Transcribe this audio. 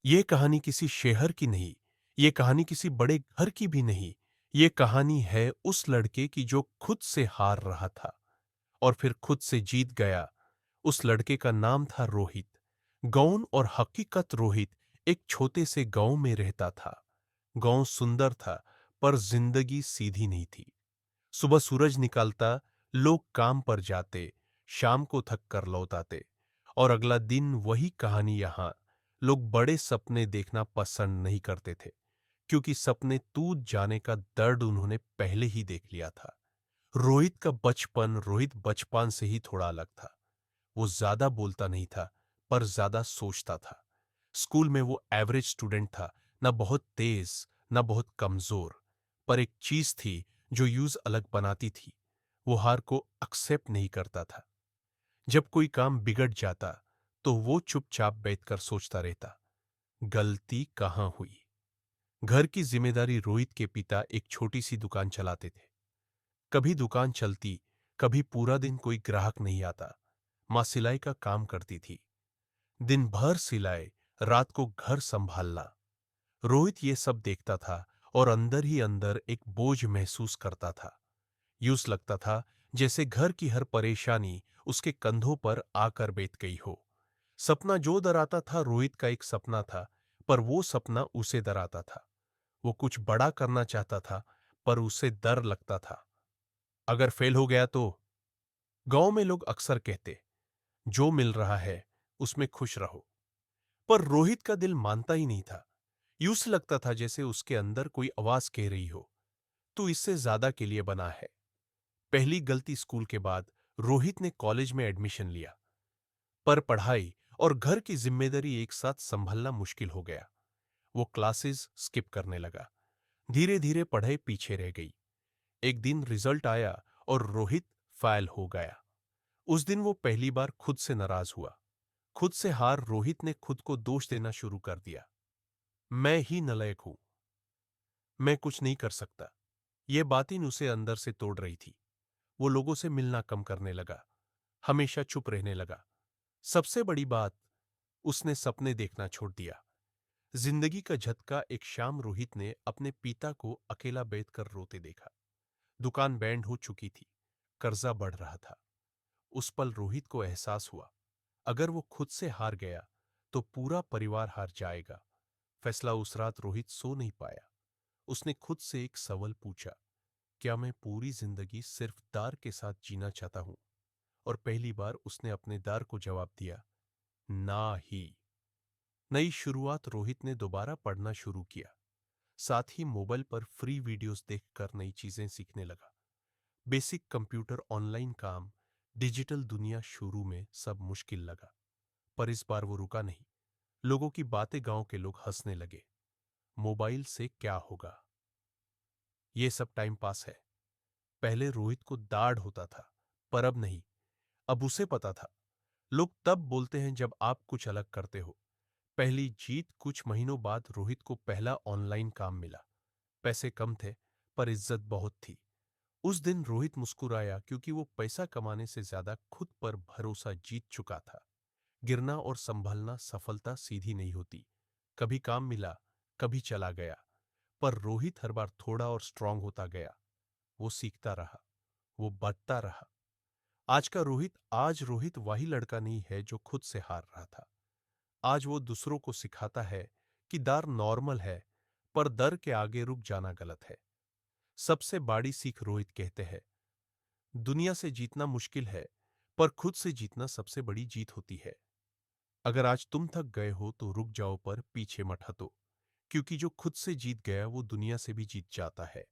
ये कहानी किसी शहर की नहीं, ये कहानी किसी बड़े घर की भी नहीं। ये कहानी है उस लड़के की जो खुद से हार रहा था और फिर खुद से जीत गया। उस लड़के का नाम था रोहित। गौन और हकीकत रोहित एक छोटे से गांव में रहता था। गांव सुंदर था, पर जिंदगी सीधी नहीं थी। सुबह सूरज निकलता, लोग काम पर जाते, शाम को थक कर लौट आते, और अगला दिन वही कहानी। यहां लोग बड़े सपने देखना पसंद नहीं करते थे, क्योंकि सपने टूट जाने का दर्द उन्होंने पहले ही देख लिया था। रोहित बचपन से ही थोड़ा अलग था। वो ज्यादा बोलता नहीं था, पर ज्यादा सोचता था। स्कूल में वो एवरेज स्टूडेंट था, ना बहुत तेज, ना बहुत कमजोर। पर एक चीज थी जो यूज अलग बनाती थी। वो हार को एक्सेप्ट नहीं करता था। जब कोई काम बिगड़ जाता, तो वो चुपचाप बैठकर सोचता रहता, गलती कहां हुई। घर की जिम्मेदारी। रोहित के पिता एक छोटी सी दुकान चलाते थे। कभी दुकान चलती, कभी पूरा दिन कोई ग्राहक नहीं आता। मां सिलाई का काम करती थी। दिन भर सिलाई, रात को घर संभालना। रोहित ये सब देखता था और अंदर ही अंदर एक बोझ महसूस करता था। यूं लगता था जैसे घर की हर परेशानी उसके कंधों पर आकर बैठ गई हो। सपना जो डराता था, रोहित का एक सपना था, पर वो सपना उसे डराता था। वो कुछ बड़ा करना चाहता था, पर उसे डर लगता था, अगर फेल हो गया तो। गांव में लोग अक्सर कहते, जो मिल रहा है उसमें खुश रहो। पर रोहित का दिल मानता ही नहीं था। यूं से लगता था जैसे उसके अंदर कोई आवाज कह रही हो, तू इससे ज्यादा के लिए बना है। पहली गलती स्कूल के बाद रोहित ने कॉलेज में एडमिशन लिया, पर पढ़ाई और घर की जिम्मेदारी एक साथ संभलना मुश्किल हो गया। वो क्लासेस स्किप करने लगा। धीरे धीरे पढ़ाई पीछे रह गई। एक दिन रिजल्ट आया और रोहित फेल हो गया। उस दिन वो पहली बार खुद से नाराज हुआ। खुद से हार। रोहित ने खुद को दोष देना शुरू कर दिया। मैं ही नालायक हूं, मैं कुछ नहीं कर सकता। ये बातें उसे अंदर से तोड़ रही थी। वो लोगों से मिलना कम करने लगा, हमेशा चुप रहने लगा। सबसे बड़ी बात, उसने सपने देखना छोड़ दिया। जिंदगी का झटका। एक शाम रोहित ने अपने पिता को अकेला बैठकर रोते देखा। दुकान बैंड हो चुकी थी, कर्जा बढ़ रहा था। उस पल रोहित को एहसास हुआ, अगर वो खुद से हार गया तो पूरा परिवार हार जाएगा। फैसला। उस रात रोहित सो नहीं पाया। उसने खुद से एक सवाल पूछा, क्या मैं पूरी जिंदगी सिर्फ दार के साथ जीना चाहता हूं? और पहली बार उसने अपने दार को जवाब दिया, ना ही। नई शुरुआत। रोहित ने दोबारा पढ़ना शुरू किया। साथ ही मोबाइल पर फ्री वीडियोस देखकर नई चीजें सीखने लगा। बेसिक कंप्यूटर, ऑनलाइन काम, डिजिटल दुनिया। शुरू में सब मुश्किल लगा, पर इस बार वो रुका नहीं। लोगों की बातें, गांव के लोग हंसने लगे। मोबाइल से क्या होगा, ये सब टाइम पास है। पहले रोहित को दाढ़ होता था, पर अब नहीं। अब उसे पता था, लोग तब बोलते हैं जब आप कुछ अलग करते हो। पहली जीत। कुछ महीनों बाद रोहित को पहला ऑनलाइन काम मिला। पैसे कम थे, पर इज्जत बहुत थी। उस दिन रोहित मुस्कुराया, क्योंकि वो पैसा कमाने से ज्यादा खुद पर भरोसा जीत चुका था। गिरना और संभलना। सफलता सीधी नहीं होती। कभी काम मिला, कभी चला गया, पर रोहित हर बार थोड़ा और स्ट्रांग होता गया। वो सीखता रहा, वो बढ़ता रहा। आज रोहित वही लड़का नहीं है जो खुद से हार रहा था। आज वो दूसरों को सिखाता है कि डर नॉर्मल है, पर डर के आगे रुक जाना गलत है। सबसे बड़ी सीख। रोहित कहते हैं, दुनिया से जीतना मुश्किल है, पर खुद से जीतना सबसे बड़ी जीत होती है। अगर आज तुम थक गए हो तो रुक जाओ, पर पीछे मत हटो, क्योंकि जो खुद से जीत गया वो दुनिया से भी जीत जाता है।